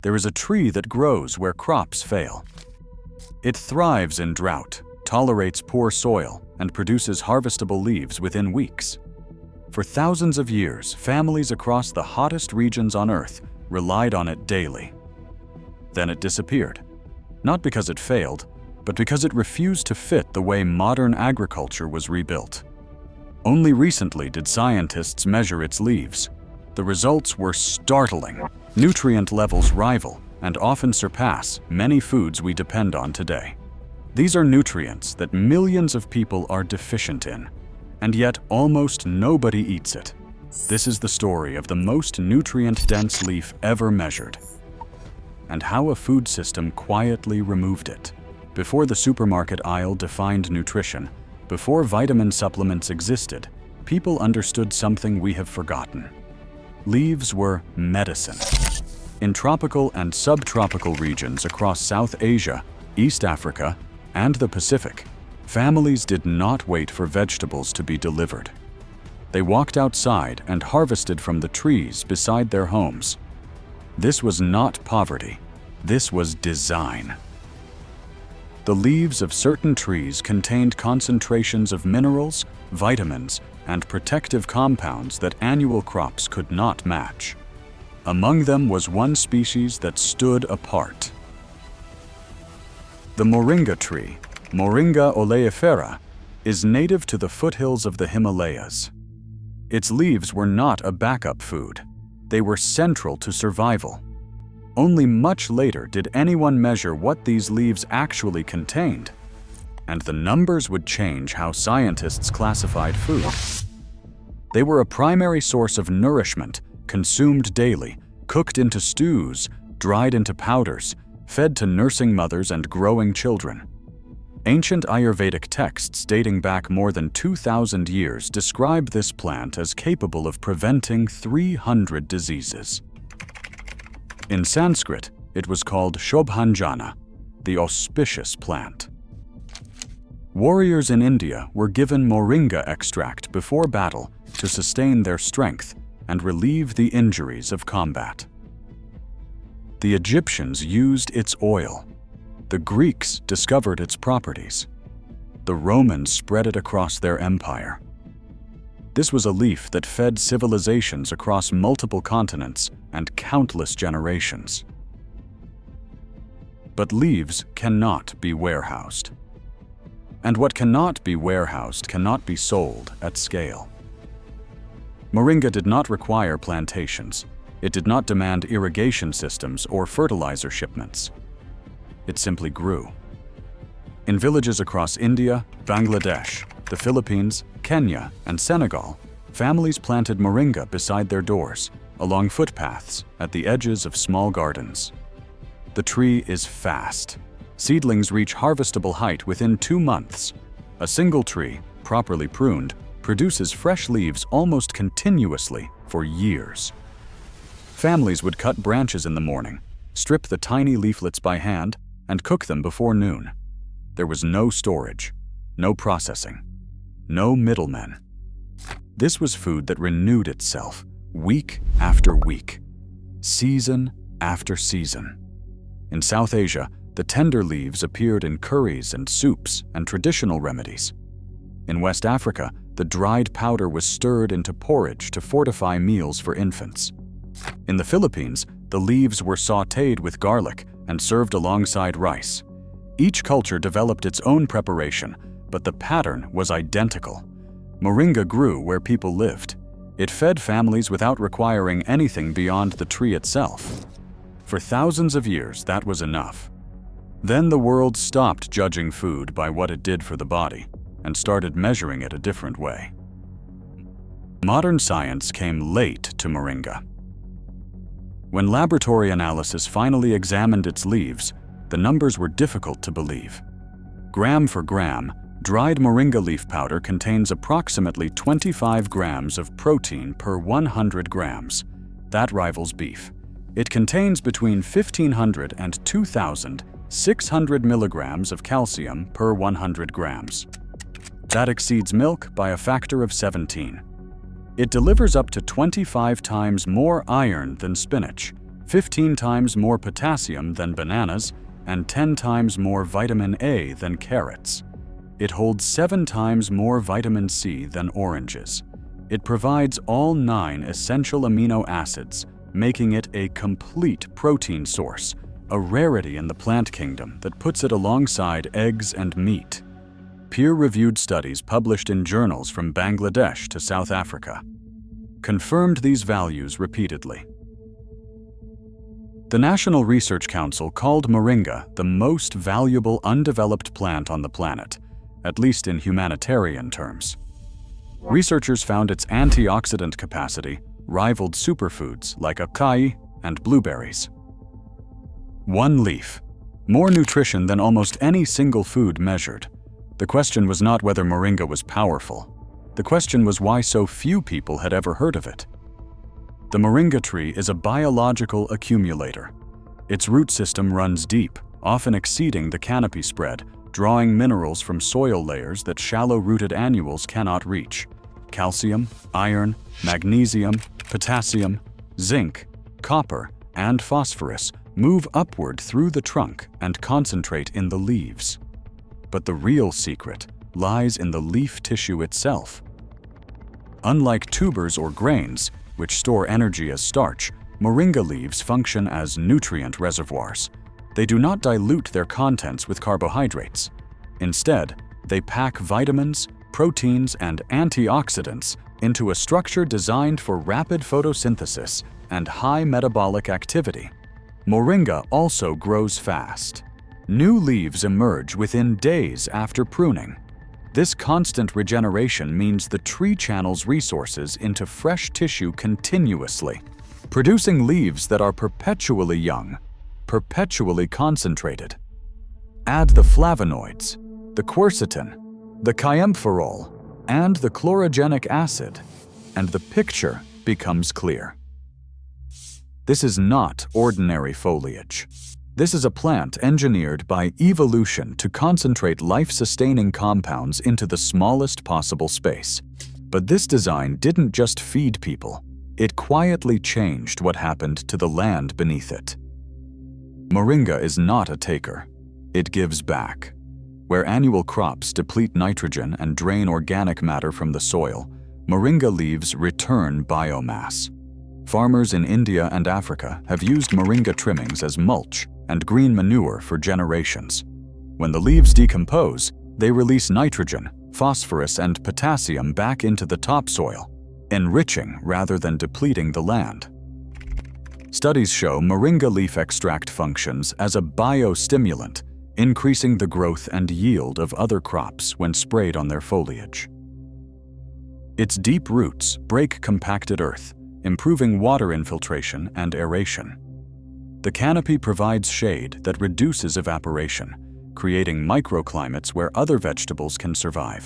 There is a tree that grows where crops fail. It thrives in drought, tolerates poor soil, and produces harvestable leaves within weeks. For thousands of years, families across the hottest regions on Earth relied on it daily. Then it disappeared, not because it failed, but because it refused to fit the way modern agriculture was rebuilt. Only recently did scientists measure its leaves. The results were startling. Nutrient levels rival and often surpass many foods we depend on today. These are nutrients that millions of people are deficient in, and yet almost nobody eats it. This is the story of the most nutrient-dense leaf ever measured, and how a food system quietly removed it. Before the supermarket aisle defined nutrition, before vitamin supplements existed, people understood something we have forgotten. Leaves were medicine. In tropical and subtropical regions across South Asia, East Africa, and the Pacific, families did not wait for vegetables to be delivered. They walked outside and harvested from the trees beside their homes. This was not poverty. This was design. The leaves of certain trees contained concentrations of minerals, vitamins, and protective compounds that annual crops could not match. Among them was one species that stood apart. The moringa tree, Moringa oleifera, is native to the foothills of the Himalayas. Its leaves were not a backup food. They were central to survival. Only much later did anyone measure what these leaves actually contained, and the numbers would change how scientists classified food. They were a primary source of nourishment, consumed daily, cooked into stews, dried into powders, fed to nursing mothers and growing children. Ancient Ayurvedic texts dating back more than 2,000 years describe this plant as capable of preventing 300 diseases. In Sanskrit, it was called Shobhanjana, the auspicious plant. Warriors in India were given moringa extract before battle to sustain their strength and relieve the injuries of combat. The Egyptians used its oil. The Greeks discovered its properties. The Romans spread it across their empire. This was a leaf that fed civilizations across multiple continents and countless generations. But leaves cannot be warehoused. And what cannot be warehoused cannot be sold at scale. Moringa did not require plantations. It did not demand irrigation systems or fertilizer shipments. It simply grew. In villages across India, Bangladesh, the Philippines, Kenya, and Senegal, families planted moringa beside their doors, along footpaths, at the edges of small gardens. The tree is fast. Seedlings reach harvestable height within 2 months. A single tree, properly pruned, produces fresh leaves almost continuously for years. Families would cut branches in the morning, strip the tiny leaflets by hand, and cook them before noon. There was no storage, no processing, no middlemen. This was food that renewed itself week after week, season after season. In South Asia, the tender leaves appeared in curries and soups and traditional remedies. In West Africa, the dried powder was stirred into porridge to fortify meals for infants. In the Philippines, the leaves were sautéed with garlic and served alongside rice. Each culture developed its own preparation, but the pattern was identical. Moringa grew where people lived. It fed families without requiring anything beyond the tree itself. For thousands of years, that was enough. Then the world stopped judging food by what it did for the body and started measuring it a different way. Modern science came late to moringa. When laboratory analysis finally examined its leaves, the numbers were difficult to believe. Gram for gram, dried moringa leaf powder contains approximately 25 grams of protein per 100 grams. That rivals beef. It contains between 1,500 and 2,600 milligrams of calcium per 100 grams. That exceeds milk by a factor of 17. It delivers up to 25 times more iron than spinach, 15 times more potassium than bananas, and 10 times more vitamin A than carrots. It holds 7 times more vitamin C than oranges. It provides all 9 essential amino acids, making it a complete protein source, a rarity in the plant kingdom that puts it alongside eggs and meat. Peer-reviewed studies published in journals from Bangladesh to South Africa confirmed these values repeatedly. The National Research Council called moringa the most valuable undeveloped plant on the planet, at least in humanitarian terms. Researchers found its antioxidant capacity rivaled superfoods like acai and blueberries. 1 leaf. More nutrition than almost any single food measured. The question was not whether moringa was powerful. The question was why so few people had ever heard of it. The moringa tree is a biological accumulator. Its root system runs deep, often exceeding the canopy spread, drawing minerals from soil layers that shallow-rooted annuals cannot reach. Calcium, iron, magnesium, potassium, zinc, copper, and phosphorus move upward through the trunk and concentrate in the leaves. But the real secret lies in the leaf tissue itself. Unlike tubers or grains, which store energy as starch, moringa leaves function as nutrient reservoirs. They do not dilute their contents with carbohydrates. Instead, they pack vitamins, proteins, and antioxidants into a structure designed for rapid photosynthesis and high metabolic activity. Moringa also grows fast. New leaves emerge within days after pruning. This constant regeneration means the tree channels resources into fresh tissue continuously, producing leaves that are perpetually young, perpetually concentrated. Add the flavonoids, the quercetin, the chiempherol, and the chlorogenic acid, and the picture becomes clear. This is not ordinary foliage. This is a plant engineered by evolution to concentrate life-sustaining compounds into the smallest possible space. But this design didn't just feed people. It quietly changed what happened to the land beneath it. Moringa is not a taker. It gives back. Where annual crops deplete nitrogen and drain organic matter from the soil, moringa leaves return biomass. Farmers in India and Africa have used moringa trimmings as mulch and green manure for generations. When the leaves decompose, they release nitrogen, phosphorus, and potassium back into the topsoil, enriching rather than depleting the land. Studies show moringa leaf extract functions as a biostimulant, increasing the growth and yield of other crops when sprayed on their foliage. Its deep roots break compacted earth, improving water infiltration and aeration. The canopy provides shade that reduces evaporation, creating microclimates where other vegetables can survive.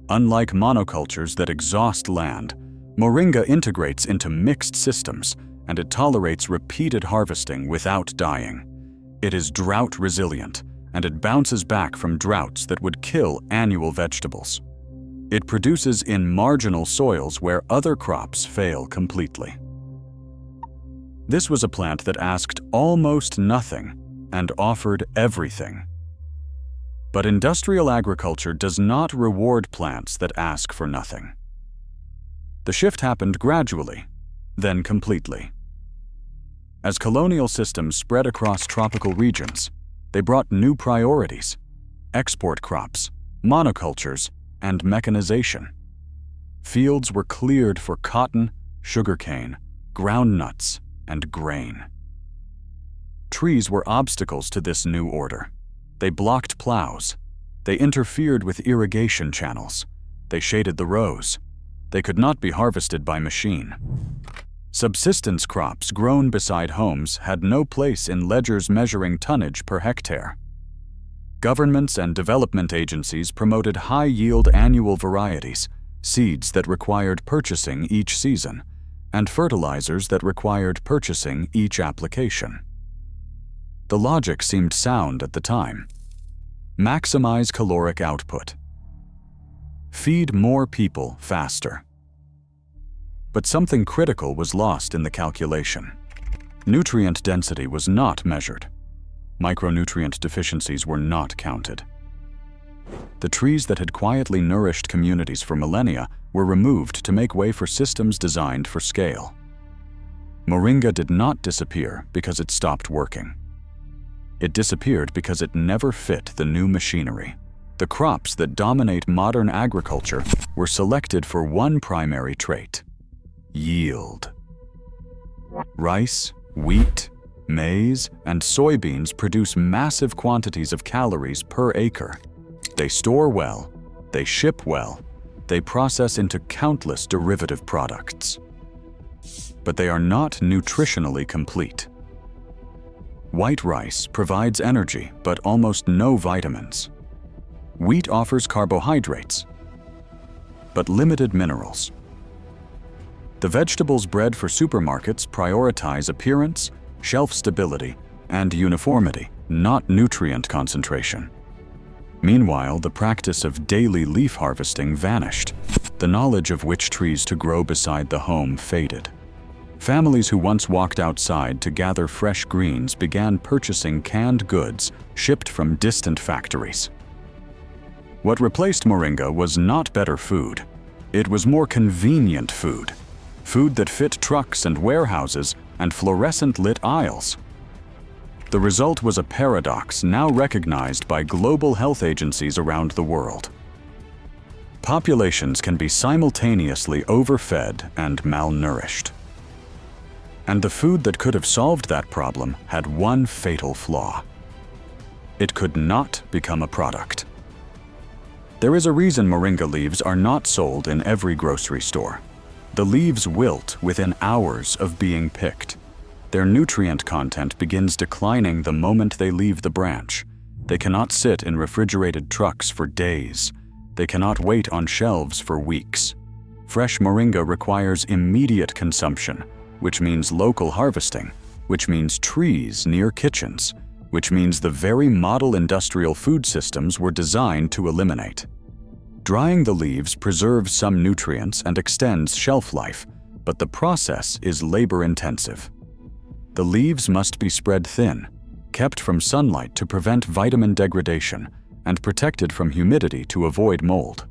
Unlike monocultures that exhaust land, moringa integrates into mixed systems, and it tolerates repeated harvesting without dying. It is drought resilient, and it bounces back from droughts that would kill annual vegetables. It produces in marginal soils where other crops fail completely. This was a plant that asked almost nothing and offered everything. But industrial agriculture does not reward plants that ask for nothing. The shift happened gradually, then completely. As colonial systems spread across tropical regions, they brought new priorities: export crops, monocultures, and mechanization. Fields were cleared for cotton, sugarcane, groundnuts, and grain. Trees were obstacles to this new order. They blocked plows. They interfered with irrigation channels. They shaded the rows. They could not be harvested by machine. Subsistence crops grown beside homes had no place in ledgers measuring tonnage per hectare. Governments and development agencies promoted high-yield annual varieties, seeds that required purchasing each season, and fertilizers that required purchasing each application. The logic seemed sound at the time. Maximize caloric output. Feed more people faster. But something critical was lost in the calculation. Nutrient density was not measured. Micronutrient deficiencies were not counted. The trees that had quietly nourished communities for millennia were removed to make way for systems designed for scale. Moringa did not disappear because it stopped working. It disappeared because it never fit the new machinery. The crops that dominate modern agriculture were selected for one primary trait: yield. Rice, wheat, maize, and soybeans produce massive quantities of calories per acre. They store well, they ship well, they process into countless derivative products. But they are not nutritionally complete. White rice provides energy but almost no vitamins. Wheat offers carbohydrates, but limited minerals. The vegetables bred for supermarkets prioritize appearance, shelf stability, and uniformity, not nutrient concentration. Meanwhile, the practice of daily leaf harvesting vanished. The knowledge of which trees to grow beside the home faded. Families who once walked outside to gather fresh greens began purchasing canned goods shipped from distant factories. What replaced moringa was not better food. It was more convenient food. Food that fit trucks and warehouses and fluorescent-lit aisles. The result was a paradox now recognized by global health agencies around the world. Populations can be simultaneously overfed and malnourished. And the food that could have solved that problem had one fatal flaw. It could not become a product. There is a reason moringa leaves are not sold in every grocery store. The leaves wilt within hours of being picked. Their nutrient content begins declining the moment they leave the branch. They cannot sit in refrigerated trucks for days. They cannot wait on shelves for weeks. Fresh moringa requires immediate consumption, which means local harvesting, which means trees near kitchens, which means the very model industrial food systems were designed to eliminate. Drying the leaves preserves some nutrients and extends shelf life, but the process is labor-intensive. The leaves must be spread thin, kept from sunlight to prevent vitamin degradation, and protected from humidity to avoid mold.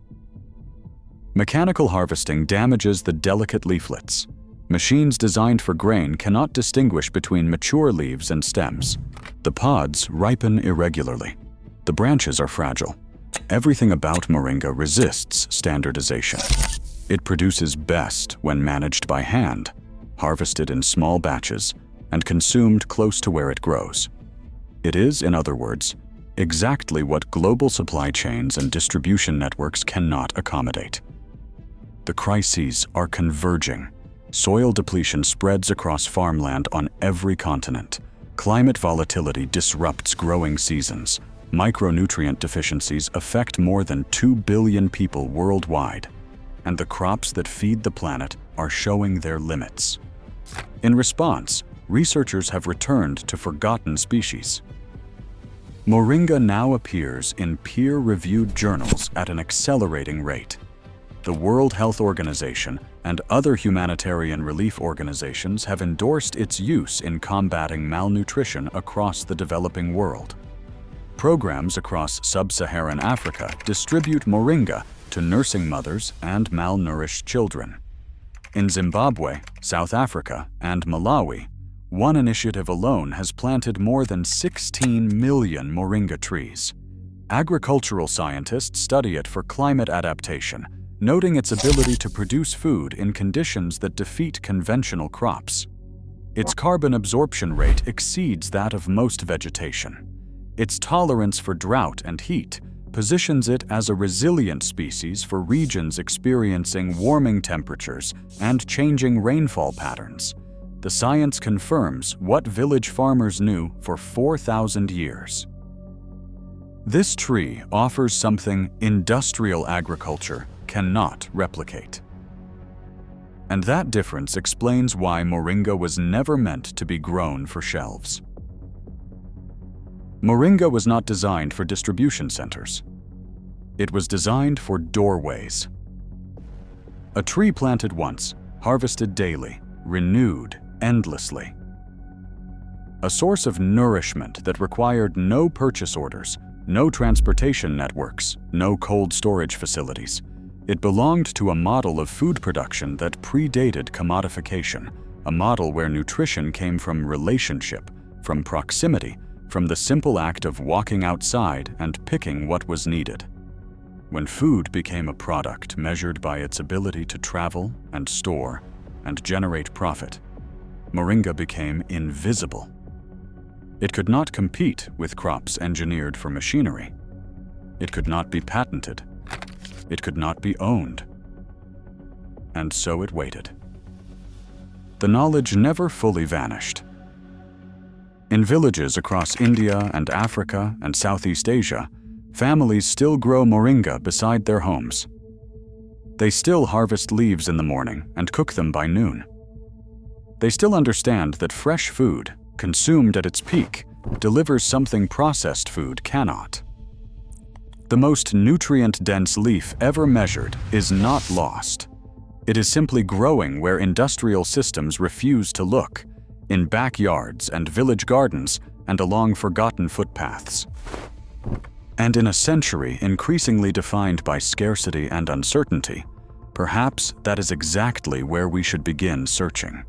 Mechanical harvesting damages the delicate leaflets. Machines designed for grain cannot distinguish between mature leaves and stems. The pods ripen irregularly. The branches are fragile. Everything about moringa resists standardization. It produces best when managed by hand, harvested in small batches, and consumed close to where it grows. It is, in other words, exactly what global supply chains and distribution networks cannot accommodate. The crises are converging. Soil depletion spreads across farmland on every continent. Climate volatility disrupts growing seasons. Micronutrient deficiencies affect more than 2 billion people worldwide, and the crops that feed the planet are showing their limits. In response, researchers have returned to forgotten species. Moringa now appears in peer-reviewed journals at an accelerating rate. The World Health Organization and other humanitarian relief organizations have endorsed its use in combating malnutrition across the developing world. Programs across sub-Saharan Africa distribute moringa to nursing mothers and malnourished children. In Zimbabwe, South Africa, and Malawi, one initiative alone has planted more than 16 million moringa trees. Agricultural scientists study it for climate adaptation, noting its ability to produce food in conditions that defeat conventional crops. Its carbon absorption rate exceeds that of most vegetation. Its tolerance for drought and heat positions it as a resilient species for regions experiencing warming temperatures and changing rainfall patterns. The science confirms what village farmers knew for 4,000 years. This tree offers something industrial agriculture cannot replicate. And that difference explains why moringa was never meant to be grown for shelves. Moringa was not designed for distribution centers. It was designed for doorways. A tree planted once, harvested daily, renewed endlessly. a source of nourishment that required no purchase orders, no transportation networks, no cold storage facilities. It belonged to a model of food production that predated commodification, a model where nutrition came from relationship, from proximity, from the simple act of walking outside and picking what was needed. When food became a product measured by its ability to travel and store and generate profit, moringa became invisible. It could not compete with crops engineered for machinery. It could not be patented. It could not be owned. And so it waited. The knowledge never fully vanished. In villages across India and Africa and Southeast Asia, families still grow moringa beside their homes. They still harvest leaves in the morning and cook them by noon. They still understand that fresh food, consumed at its peak, delivers something processed food cannot. The most nutrient-dense leaf ever measured is not lost. It is simply growing where industrial systems refuse to look, in backyards and village gardens and along forgotten footpaths. And in a century increasingly defined by scarcity and uncertainty, perhaps that is exactly where we should begin searching.